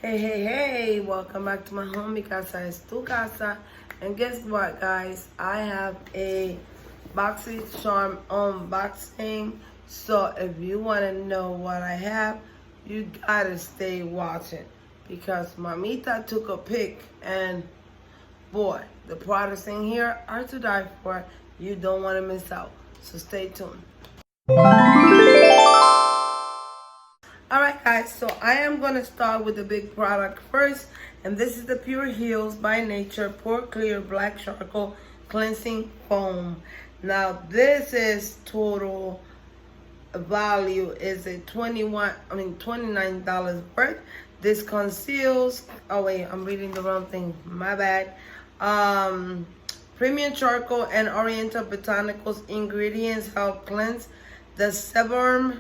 Hey, welcome back to my home. Mi casa es tu casa. And guess what, guys? I have a Boxycharm unboxing. So if you want to know what I have, you gotta stay watching. Because Mamita took a pic and boy, the products in here are to die for. You don't want to miss out. So stay tuned. Alright guys, so I am going to start with the big product first, and this is the Pure Heals by Nature Pore Clear Black Charcoal Cleansing Foam. Now this is total value is a $29 worth. This conceals, oh wait, I'm reading the wrong thing, my bad. Premium charcoal and oriental botanicals ingredients help cleanse the sebum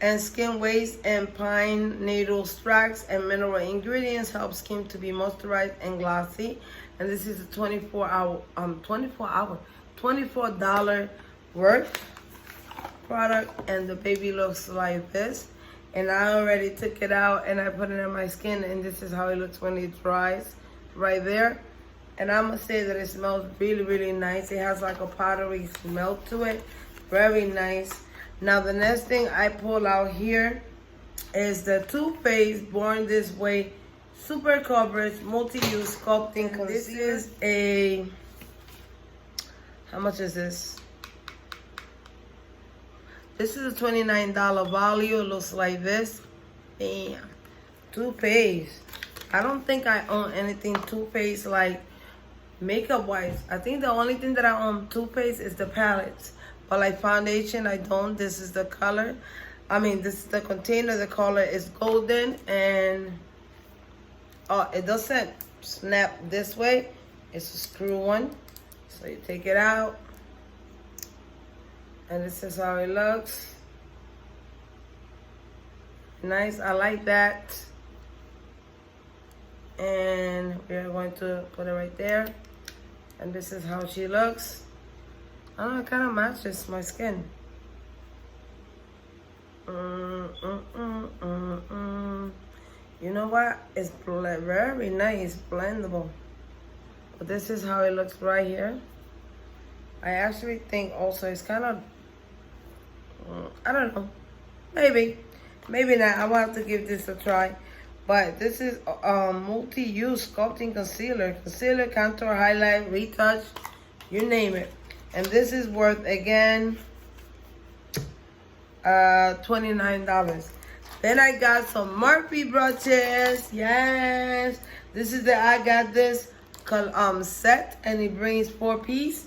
and skin waste, and pine needle extracts and mineral ingredients help skin to be moisturized and glossy. And this is a $24 worth product, and the baby looks like this. And I already took it out and I put it on my skin, and this is how it looks when it dries right there. And I'm gonna say that it smells really nice. It has like a powdery smell to it, very nice. Now the next thing I pull out here is the Too Faced Born This Way Super Coverage Multi-Use Sculpting Concealer. This is a, how much is this? This is a $29 value. It looks like this. Bam. Too Faced. I don't think I own anything Too Faced like makeup wise. I think the only thing that I own Too Faced is the palettes. But like foundation, I don't. This is the color. This is the container. The color is golden, and it doesn't snap this way. It's a screw one. So you take it out, and this is how it looks. Nice, I like that. And we are going to put it right there. And this is how she looks. I don't know, it kind of matches my skin. You know what? It's very nice, blendable. But this is how it looks right here. I actually think also it's kind of, I don't know. Maybe not. I will have to give this a try. But this is multi-use sculpting concealer. Concealer, contour, highlight, retouch, you name it. And this is worth, again, $29. Then I got some Murphy brushes. Yes. This is the I got this set, and it brings 4-piece.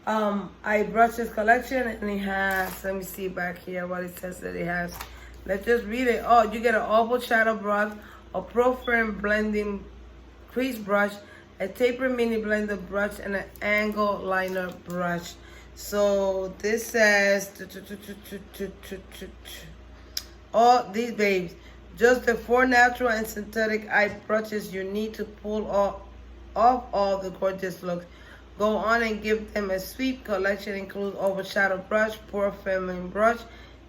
I brush this collection, and it has, let me see back here what it says that it has. Let's just read it. Oh, you get an oval shadow brush, a pro firm blending crease brush, a taper mini blender brush, and an angle liner brush. So this says all these babes, just the 4 natural and synthetic eye brushes you need to pull off all the gorgeous looks. Go on and give them a sweep. Collection includes overshadow brush, pore filling brush,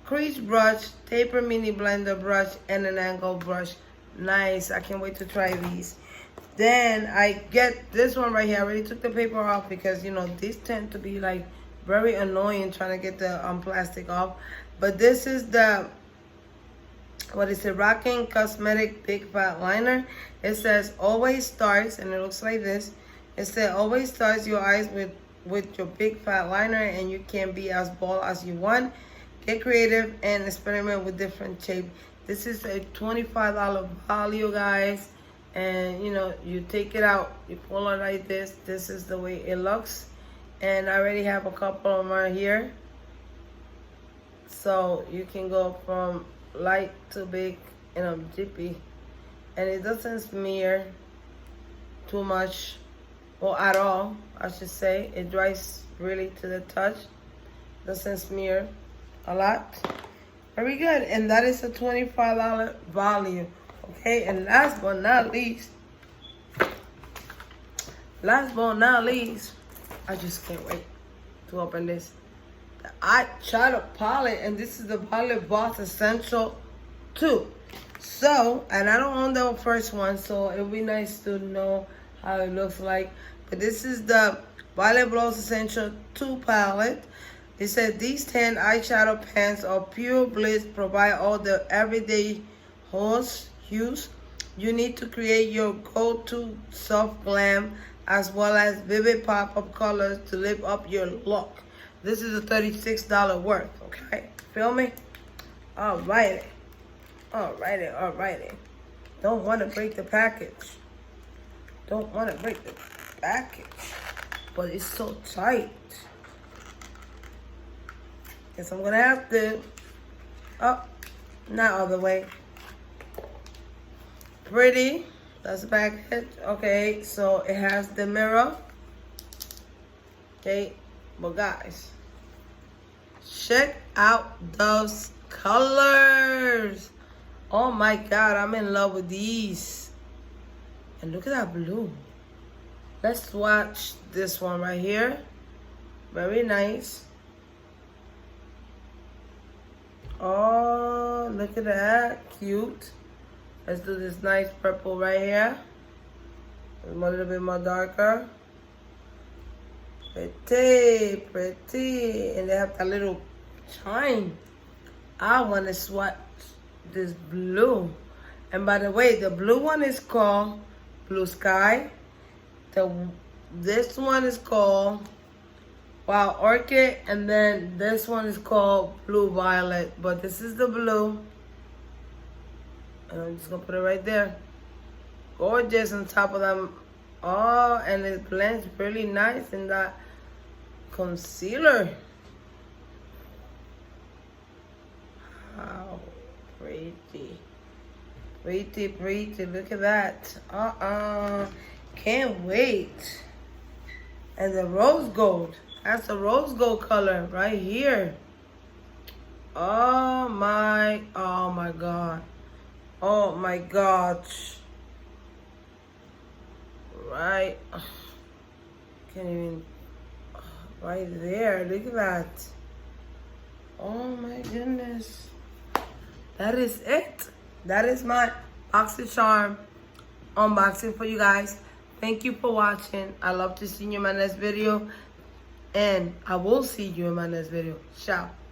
crease brush, taper mini blender brush, and an angle brush. Nice. I can't wait to try these. Then I get this one right here. I already took the paper off because, you know, these tend to be like very annoying trying to get the plastic off. But this is the, what is it, Rocking Cosmetic Big Fat Liner. It says always starts, and it looks like this. It says always starts your eyes with your big fat liner, and you can be as bold as you want. Get creative and experiment with different shapes. This is a $25 value, guys. And you know, you take it out, you pull it like this. This is the way it looks. And I already have a couple of them right here. So you can go from light to big in a jiffy. And it doesn't smear too much, or at all, I should say. It dries really to the touch. Doesn't smear a lot. Very good. And that is a $25 value. Okay, and last but not least, I just can't wait to open this. The eyeshadow palette, and this is the Palette Boss Essential 2. So, and I don't own the first one, so it would be nice to know how it looks like. But this is the Violet Blows Essential 2 palette. It said these 10 eyeshadow pans are pure bliss, provide all the everyday hues you need to create your go-to soft glam, as well as vivid pop-up colors to lift up your look. This is a $36 worth, okay? Feel me? Alrighty. Alrighty. Don't want to break the package. Don't want to break the package. But it's so tight. Guess I'm going to have to. Oh, not all the way. Pretty. That's the package. Okay, so it has the mirror. Okay, but guys, check out those colors. Oh my God, I'm in love with these. And look at that blue. Let's swatch this one right here. Very nice. Oh, look at that. Cute. Let's do this nice purple right here. A little bit more darker. Pretty. And they have that little shine. I want to swatch this blue. And by the way, the blue one is called Blue Sky. This one is called Wild Orchid. And then this one is called Blue Violet. But this is the blue. And I'm just going to put it right there. Gorgeous on top of them. Oh, and it blends really nice in that concealer. Wow, pretty. Look at that. Can't wait. And the rose gold. That's a rose gold color right here. Oh my God. Oh my gosh. Right. Can't even. Right there. Look at that. Oh my goodness. That is it. That is my Boxycharm unboxing for you guys. Thank you for watching. I love to see you in my next video. And I will see you in my next video. Ciao.